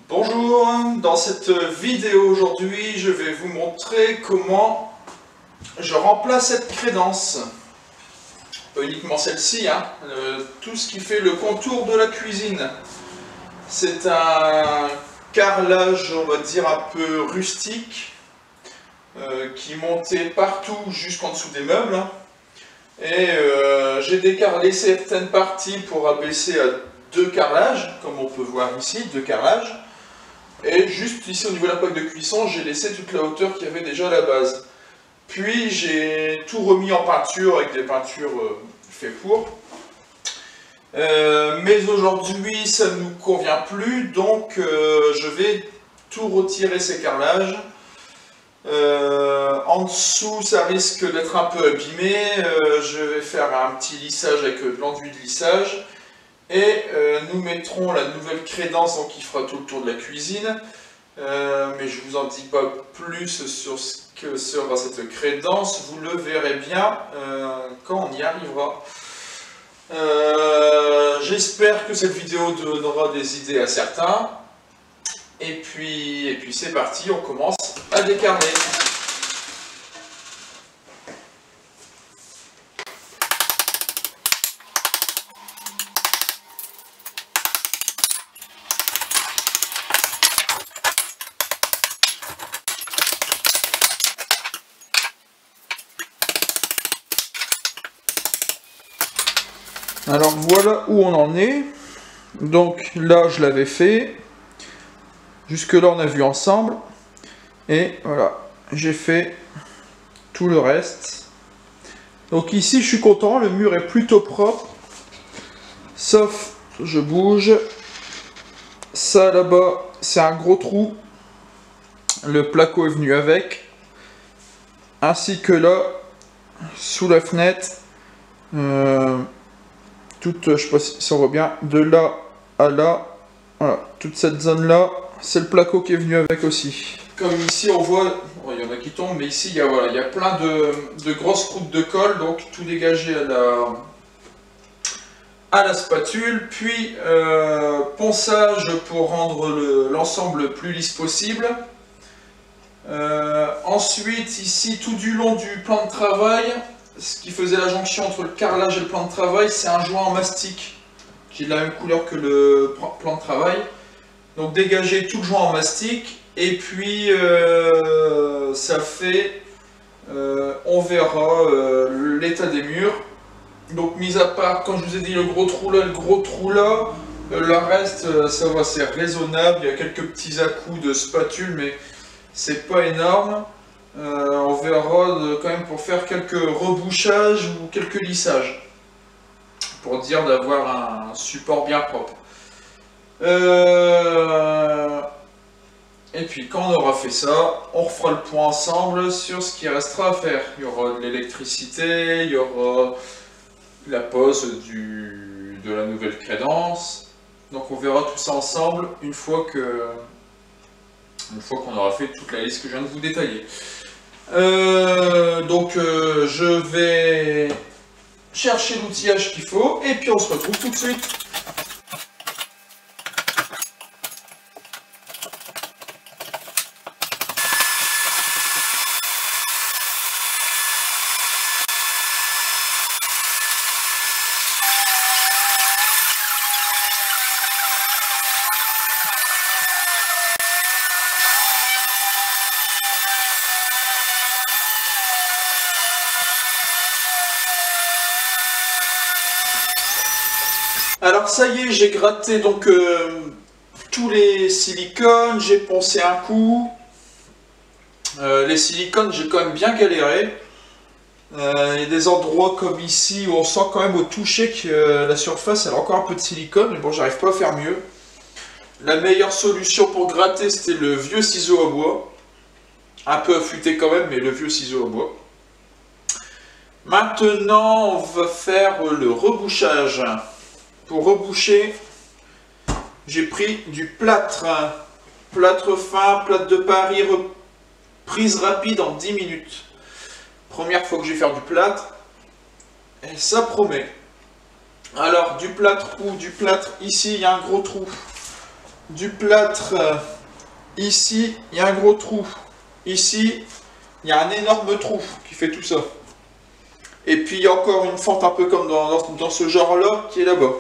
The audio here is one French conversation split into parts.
Bonjour, dans cette vidéo aujourd'hui, je vais vous montrer comment je remplace cette crédence. Pas uniquement celle-ci, tout ce qui fait le contour de la cuisine. C'est un carrelage, on va dire, un peu rustique, qui montait partout jusqu'en dessous des meubles. Et j'ai décarrelé certaines parties pour abaisser à 2 carrelages, comme on peut voir ici, 2 carrelages. Et juste ici au niveau de la plaque de cuisson, j'ai laissé toute la hauteur qu'il y avait déjà à la base. Puis j'ai tout remis en peinture avec des peintures faites pour. Mais aujourd'hui ça ne nous convient plus, donc je vais tout retirer ces carrelages. En dessous ça risque d'être un peu abîmé, je vais faire un petit lissage avec de l'enduit de lissage. Et nous mettrons la nouvelle crédence qui fera tout le tour de la cuisine. Mais je vous en dis pas plus sur ce que sera cette crédence, vous le verrez bien quand on y arrivera. J'espère que cette vidéo donnera des idées à certains. Et puis c'est parti, on commence à décarner. Alors voilà où on en est. Donc là je l'avais fait. Jusque là on a vu ensemble. Et voilà, j'ai fait tout le reste. Donc ici je suis content, le mur est plutôt propre. Sauf, je bouge. Ça là-bas, c'est un gros trou. Le placo est venu avec. Ainsi que là, sous la fenêtre. Je sais pas si ça voit bien, de là à là, voilà, toute cette zone là, c'est le placo qui est venu avec aussi. Comme ici on voit, il y en a qui tombent, mais ici il y a plein de grosses croûtes de colle, donc tout dégagé à la spatule, puis ponçage pour rendre l'ensemble le plus lisse possible. Ensuite ici tout du long du plan de travail, ce qui faisait la jonction entre le carrelage et le plan de travail, c'est un joint en mastic qui est de la même couleur que le plan de travail. Donc dégager tout le joint en mastic et puis ça fait, on verra l'état des murs. Donc mis à part, quand je vous ai dit le gros trou là, le reste ça va, c'est raisonnable. Il y a quelques petits à-coups de spatule mais c'est pas énorme. On verra quand même pour faire quelques rebouchages ou quelques lissages pour dire d'avoir un support bien propre. Et puis quand on aura fait ça, on refera le point ensemble sur ce qui restera à faire. Il y aura de l'électricité, il y aura la pose de la nouvelle crédence. Donc on verra tout ça ensemble une fois qu'on aura fait toute la liste que je viens de vous détailler. Je vais chercher l'outillage qu'il faut et puis on se retrouve tout de suite. Alors ça y est, j'ai gratté donc tous les silicones, j'ai poncé un coup. Les silicones, j'ai quand même bien galéré. Il y a des endroits comme ici où on sent quand même au toucher que la surface elle a encore un peu de silicone, mais bon, j'arrive pas à faire mieux. La meilleure solution pour gratter, c'était le vieux ciseau à bois. Un peu affûté quand même, mais le vieux ciseau à bois. Maintenant, on va faire le rebouchage. Pour reboucher, j'ai pris du plâtre. Plâtre fin, plâtre de Paris, prise rapide en 10 minutes. Première fois que je vais faire du plâtre, et ça promet. Alors, du plâtre où? Du plâtre ici, il y a un gros trou. du plâtre, ici, il y a un gros trou. Ici, il y a un énorme trou qui fait tout ça. Et puis, il y a encore une fente un peu comme dans ce genre-là qui est là-bas.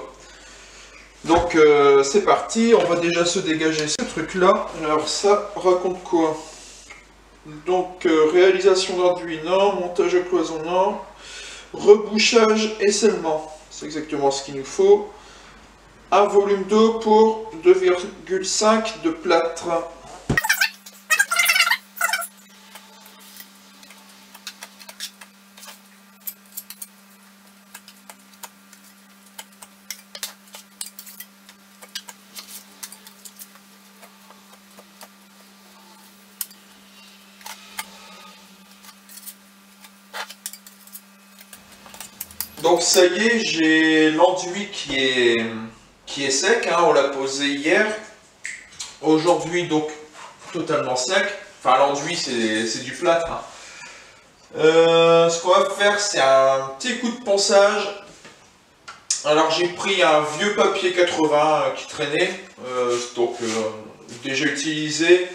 Donc, c'est parti. On va déjà se dégager ce truc-là. Alors, ça raconte quoi? Donc, réalisation d'enduit, non. Montage cloisonnant. Rebouchage et scellement. C'est exactement ce qu'il nous faut. Un volume d'eau pour 2,5 de plâtre. Donc ça y est, j'ai l'enduit qui est sec, hein, on l'a posé hier. Aujourd'hui donc totalement sec. Enfin l'enduit c'est du plâtre. Hein. Ce qu'on va faire c'est un petit coup de ponçage. Alors j'ai pris un vieux papier 80 qui traînait, déjà utilisé.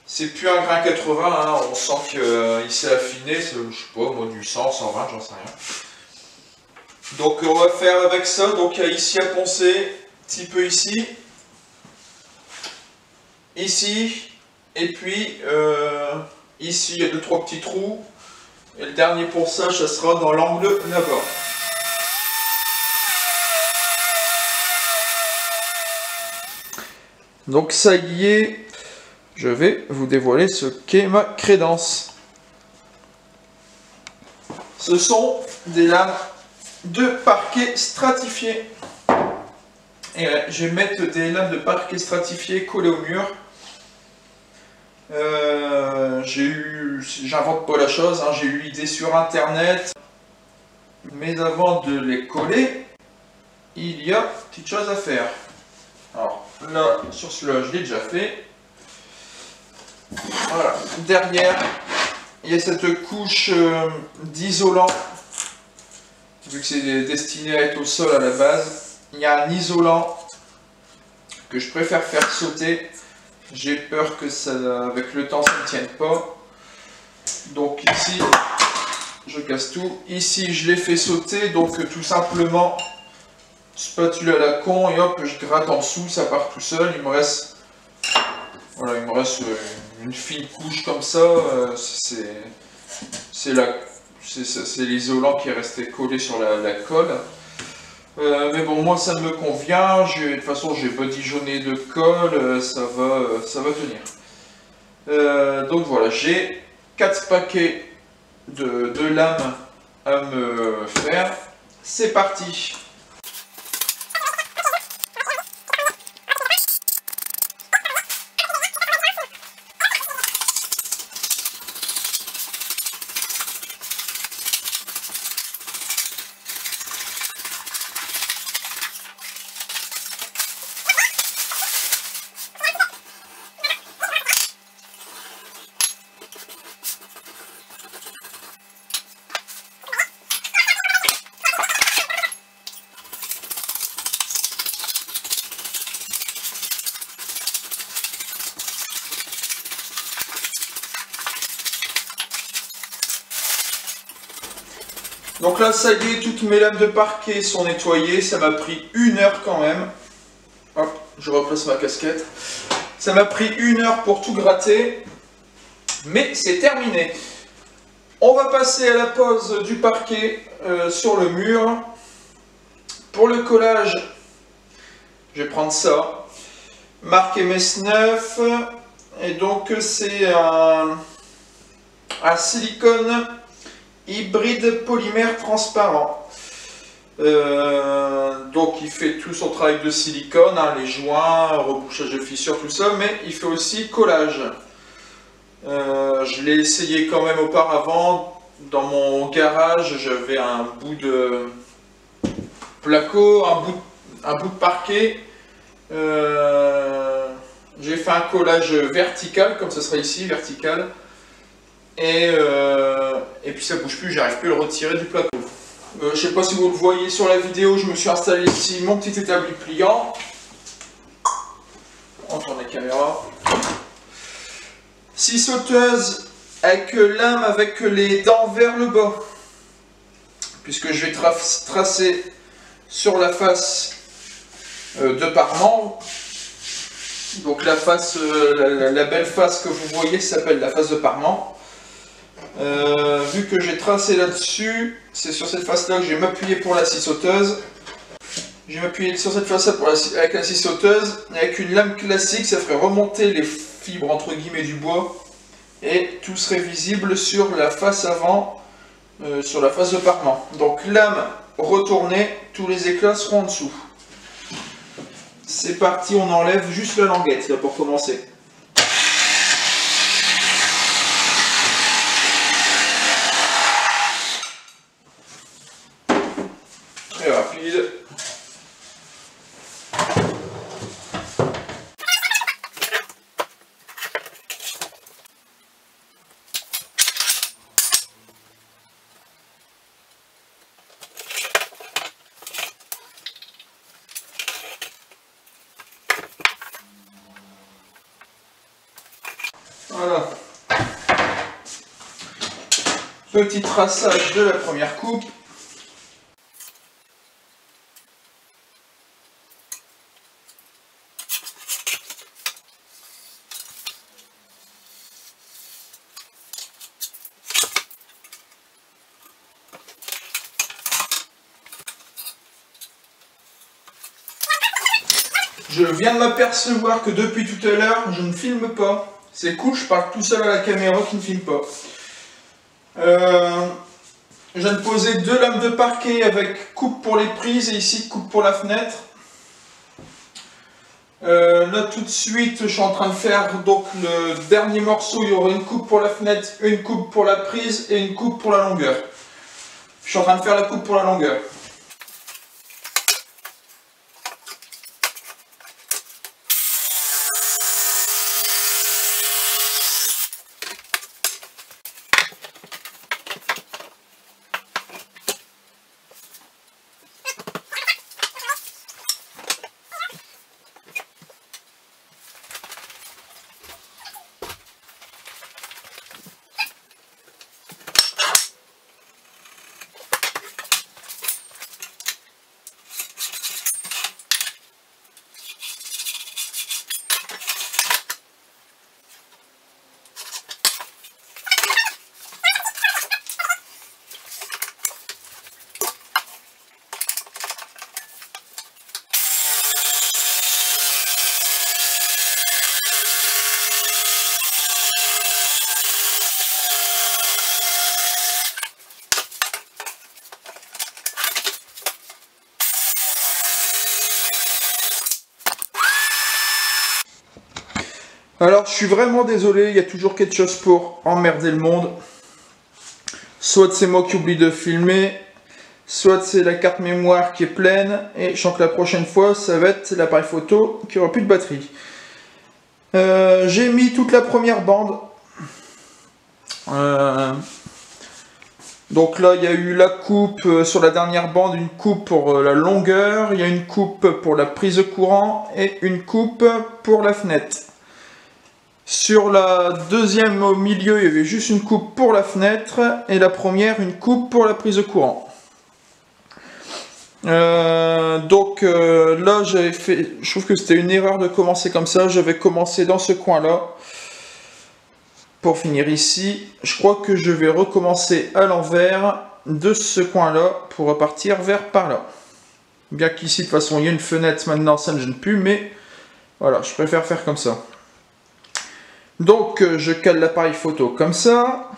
C'est plus un grain 80, hein, on sent qu'il s'est affiné, je sais pas, moi du 100, 120, j'en sais rien. Donc on va faire avec ça, donc il y a ici à poncer, un petit peu ici, ici, et puis ici il y a 2-3 petits trous, et le dernier ponçage ça sera dans l'angle là-bas. Donc ça y est, je vais vous dévoiler ce qu'est ma crédence. Ce sont des lames de parquet stratifié. Et ouais, je vais mettre des lames de parquet stratifié collées au mur. J'invente pas la chose, hein, j'ai eu l'idée sur internet. Mais avant de les coller, il y a une petite chose à faire. Alors là, sur celui-là, je l'ai déjà fait. Voilà, derrière, il y a cette couche d'isolant. Vu que c'est destiné à être au sol à la base, il y a un isolant que je préfère faire sauter. J'ai peur que ça, avec le temps, ça ne tienne pas. Donc ici, je casse tout. Ici, je l'ai fait sauter, donc tout simplement, spatule à la con, et hop, je gratte en dessous, ça part tout seul. Il me reste, voilà, une fine couche comme ça. C'est l'isolant qui est resté collé sur la colle. Mais bon, moi ça me convient. De toute façon, j'ai badigeonné de colle, ça va tenir. Donc voilà, j'ai 4 paquets de lames à me faire. C'est parti! Donc là, ça y est, toutes mes lames de parquet sont nettoyées. Ça m'a pris 1 heure quand même. Hop, je replace ma casquette. Ça m'a pris 1 heure pour tout gratter. Mais c'est terminé. On va passer à la pose du parquet sur le mur. Pour le collage, je vais prendre ça. Marque MS9. Et donc, c'est un silicone hybride polymère transparent. Donc il fait tout son travail de silicone, hein, les joints, rebouchage de fissures, tout ça, mais il fait aussi collage. Je l'ai essayé quand même auparavant. Dans mon garage, j'avais un bout de placo, un bout de parquet. J'ai fait un collage vertical, comme ce sera ici, vertical. Et puis ça bouge plus, j'arrive plus à le retirer du plateau. Je sais pas si vous le voyez sur la vidéo, je me suis installé ici mon petit établi pliant. tourne la caméra. Scie sauteuse avec lame avec les dents vers le bas. Puisque je vais tracer sur la face de parement. Donc la face, la belle face que vous voyez s'appelle la face de parement. Vu que j'ai tracé là-dessus, c'est sur cette face-là que je vais m'appuyer pour la scie sauteuse. Je vais m'appuyer sur cette face-là avec la scie sauteuse. Avec une lame classique, ça ferait remonter les fibres entre guillemets du bois. Et tout serait visible sur la face avant, sur la face de parement. Donc lame retournée, tous les éclats seront en dessous. C'est parti, on enlève juste la languette là pour commencer. Très rapide. Voilà. Petit traçage de la première coupe. Je viens de m'apercevoir que depuis tout à l'heure, je ne filme pas. C'est cool, je parle tout seul à la caméra qui ne filme pas. Je viens de poser 2 lames de parquet avec coupe pour les prises et ici coupe pour la fenêtre. Là tout de suite, je suis en train de faire donc le dernier morceau. Il y aura une coupe pour la fenêtre, une coupe pour la prise et une coupe pour la longueur. Je suis en train de faire la coupe pour la longueur. Alors, je suis vraiment désolé, il y a toujours quelque chose pour emmerder le monde. Soit c'est moi qui oublie de filmer, soit c'est la carte mémoire qui est pleine, et je sens que la prochaine fois, ça va être l'appareil photo qui aura plus de batterie. J'ai mis toute la première bande. Donc là, il y a eu la coupe sur la dernière bande, une coupe pour la longueur, il y a une coupe pour la prise de courant, et une coupe pour la fenêtre. Sur la deuxième au milieu, il y avait juste une coupe pour la fenêtre et la première, une coupe pour la prise de courant. Là, j'avais fait. Je trouve que c'était une erreur de commencer comme ça. J'avais commencé dans ce coin-là pour finir ici. Je crois que je vais recommencer à l'envers de ce coin-là pour repartir vers par là. Bien qu'ici, de toute façon, il y a une fenêtre maintenant, ça ne gêne plus, mais voilà, je préfère faire comme ça. Donc je cale l'appareil photo comme ça.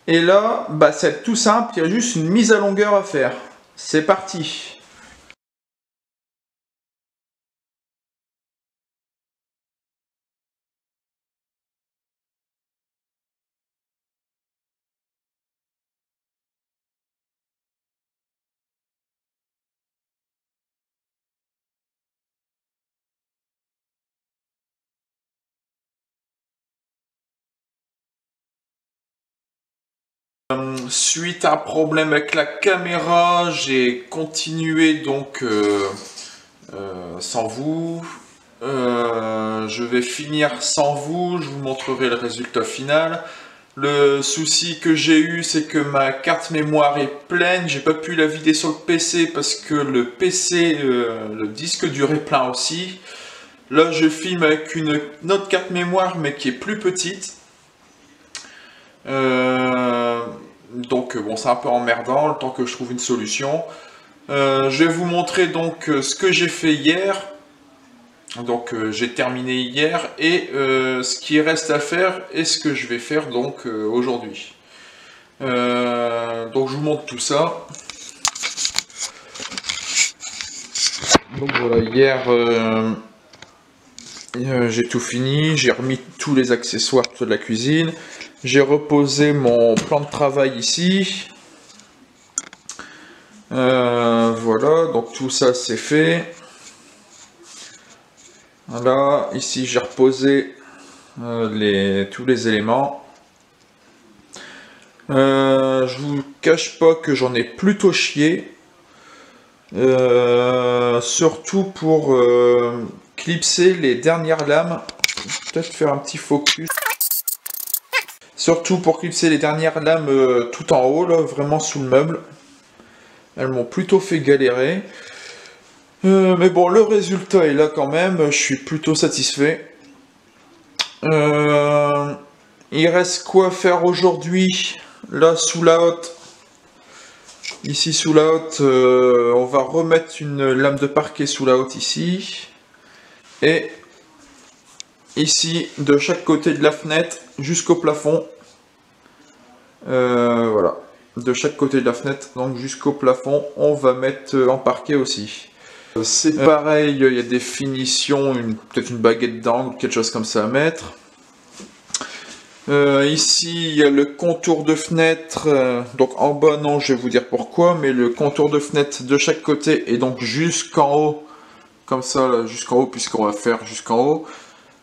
Et là, bah, c'est tout simple, il y a juste une mise à longueur à faire. C'est parti. Suite à un problème avec la caméra, j'ai continué donc sans vous. je vais finir sans vous, je vous montrerai le résultat final. Le souci que j'ai eu, c'est que ma carte mémoire est pleine, j'ai pas pu la vider sur le PC parce que le PC, le disque dur est plein aussi. Là, je filme avec une autre carte mémoire, mais qui est plus petite. Donc, bon, c'est un peu emmerdant, le temps que je trouve une solution. Je vais vous montrer donc ce que j'ai fait hier. Donc j'ai terminé hier et ce qui reste à faire et ce que je vais faire donc aujourd'hui. Donc je vous montre tout ça. Donc voilà, hier j'ai tout fini, j'ai remis tous les accessoires de la cuisine, j'ai reposé mon plan de travail ici. Voilà, donc tout ça c'est fait. Voilà, ici j'ai reposé tous les éléments. Je vous cache pas que j'en ai plutôt chié. Surtout pour clipser les dernières lames. Peut-être faire un petit focus. Surtout pour clipser les dernières lames tout en haut, là, vraiment sous le meuble. Elles m'ont plutôt fait galérer. Mais bon, le résultat est là quand même, je suis plutôt satisfait. Il reste quoi faire aujourd'hui? Là, sous la hotte. Ici, sous la hotte, on va remettre une lame de parquet sous la hotte ici. Et ici, de chaque côté de la fenêtre jusqu'au plafond. Voilà. De chaque côté de la fenêtre, donc jusqu'au plafond, on va mettre en parquet aussi. C'est pareil, il y a des finitions, peut-être une baguette d'angle, quelque chose comme ça à mettre. Ici, il y a le contour de fenêtre, donc en bas, non, je vais vous dire pourquoi, mais le contour de fenêtre de chaque côté et donc jusqu'en haut, comme ça, jusqu'en haut, puisqu'on va faire jusqu'en haut,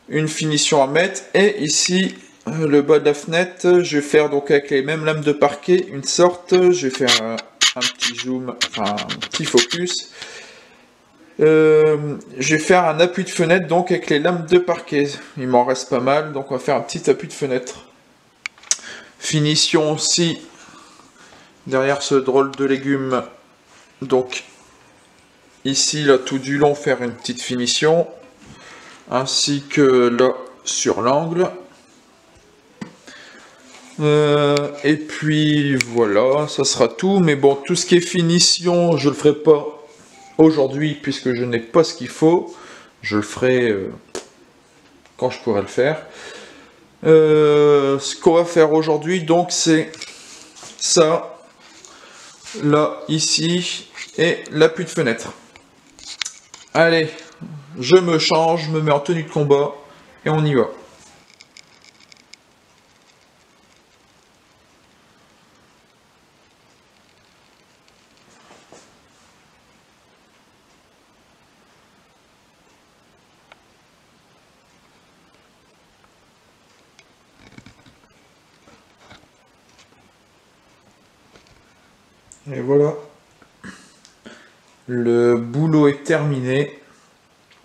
une finition à mettre. Et ici, le bas de la fenêtre, je vais faire donc avec les mêmes lames de parquet, une sorte, je vais faire un petit zoom, enfin un petit focus. Je vais faire un appui de fenêtre donc avec les lames de parquet. Il m'en reste pas mal, donc on va faire un petit appui de fenêtre. Finition aussi derrière ce drôle de légumes. Donc ici là tout du long faire une petite finition, ainsi que là sur l'angle. Et puis voilà, ça sera tout. Mais bon, tout ce qui est finition, je le ferai pas aujourd'hui puisque je n'ai pas ce qu'il faut. Je le ferai quand je pourrai le faire. Ce qu'on va faire aujourd'hui donc c'est ça, là, ici, et l'appui de fenêtre. Allez, je me change, je me mets en tenue de combat et on y va. Et voilà, le boulot est terminé.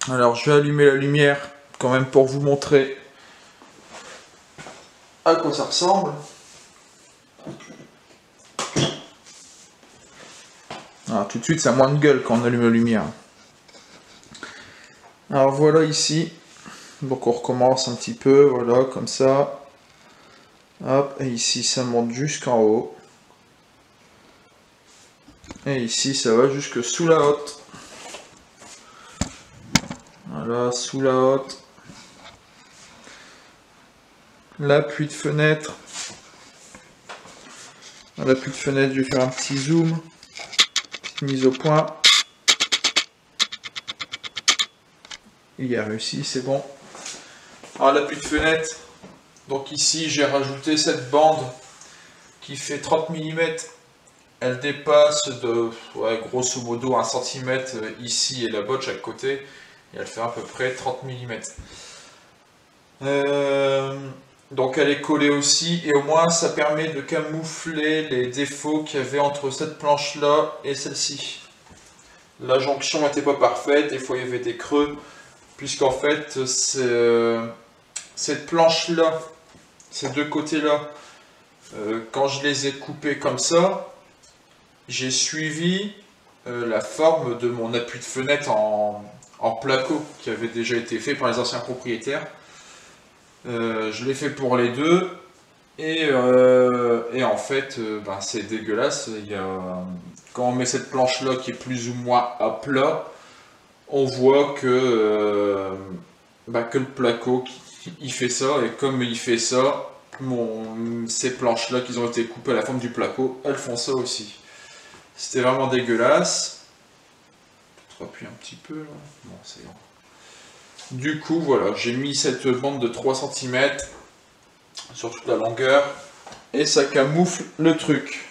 Alors je vais allumer la lumière quand même pour vous montrer à quoi ça ressemble. Alors tout de suite ça a moins de gueule quand on allume la lumière. Alors voilà ici, donc on recommence un petit peu, voilà comme ça. Hop, et ici ça monte jusqu'en haut. Et ici, ça va jusque sous la hotte. Voilà, sous la hotte. L'appui de fenêtre. L'appui de fenêtre, je vais faire un petit zoom. Petite mise au point. Il y a réussi, c'est bon. Alors l'appui de fenêtre. Donc ici, j'ai rajouté cette bande qui fait 30 mm. Elle dépasse de grosso modo 1 cm ici et là-bas de chaque côté. Et elle fait à peu près 30 mm. Donc elle est collée aussi. Et au moins ça permet de camoufler les défauts qu'il y avait entre cette planche-là et celle-ci. La jonction n'était pas parfaite. Des fois il y avait des creux. puisqu'en fait, cette planche-là, ces deux côtés-là, quand je les ai coupés comme ça, j'ai suivi la forme de mon appui de fenêtre en placo qui avait déjà été fait par les anciens propriétaires. Je l'ai fait pour les deux et en fait ben, c'est dégueulasse. Quand on met cette planche là qui est plus ou moins à plat, on voit que le placo il fait ça, et comme il fait ça, ces planches là qui ont été coupées à la forme du placo, elles font ça aussi. C'était vraiment dégueulasse. Je appuie un petit peu là. Bon, c'est bon. Du coup, voilà, j'ai mis cette bande de 3 cm sur toute la longueur et ça camoufle le truc.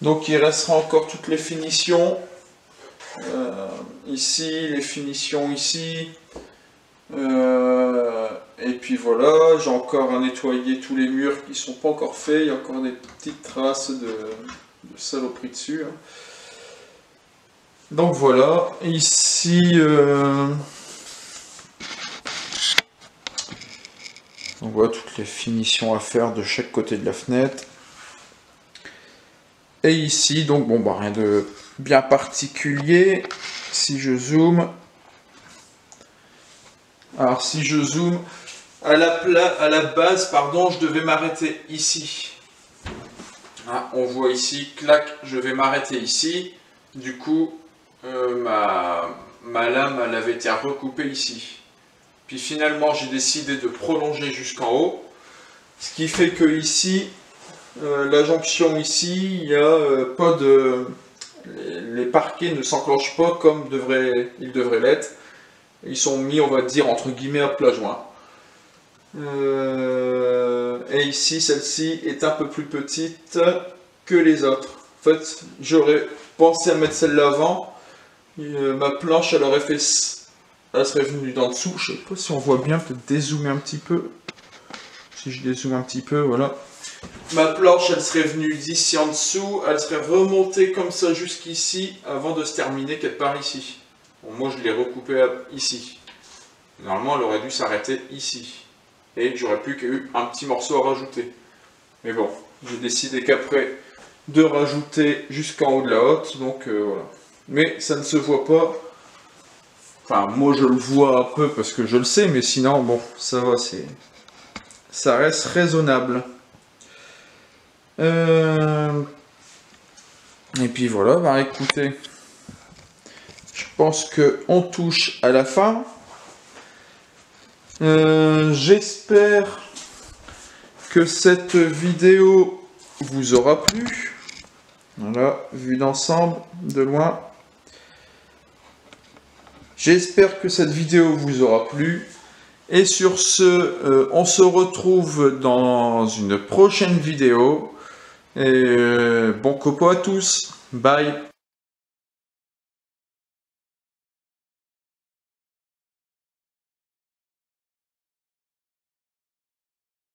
Donc il restera encore toutes les finitions. Ici, les finitions ici. Et puis voilà, j'ai encore à nettoyer tous les murs qui ne sont pas encore faits. Il y a encore des petites traces de saloperie dessus. Donc voilà, ici... on voit toutes les finitions à faire de chaque côté de la fenêtre. Et ici, donc bon, bah, rien de bien particulier. Si je zoome. Alors si je zoome, à la base, pardon, je devais m'arrêter ici. Ah, on voit ici, clac, je vais m'arrêter ici. Du coup, ma lame, elle avait été recoupée ici. Puis finalement, j'ai décidé de prolonger jusqu'en haut. Ce qui fait que ici, la jonction ici, il n'y a pas de... Les parquets ne s'enclenchent pas comme ils devraient l'être. Ils sont mis, on va dire, entre guillemets, à plat joint. Et ici, celle-ci est un peu plus petite que les autres. En fait, j'aurais pensé à mettre celle-là avant. Ma planche, elle serait venue d'en dessous. Je sais pas si on voit bien, peut-être dézoomer un petit peu. Si je dézoome un petit peu, voilà. Ma planche, elle serait venue d'ici en dessous. Elle serait remontée comme ça jusqu'ici avant de se terminer quelque part ici. Bon, moi, je l'ai recoupée ici. Normalement, elle aurait dû s'arrêter ici. Et j'aurais plus qu'un petit morceau à rajouter. Mais bon, j'ai décidé qu'après de rajouter jusqu'en haut de la hotte. Donc voilà. Mais ça ne se voit pas. Enfin, moi je le vois un peu parce que je le sais, mais sinon, bon, ça va, ça reste raisonnable. Et puis voilà, bah écoutez, je pense qu'on touche à la fin. J'espère que cette vidéo vous aura plu. Voilà, vue d'ensemble, de loin. J'espère que cette vidéo vous aura plu. Et sur ce, on se retrouve dans une prochaine vidéo. Et bon copo à tous. Bye.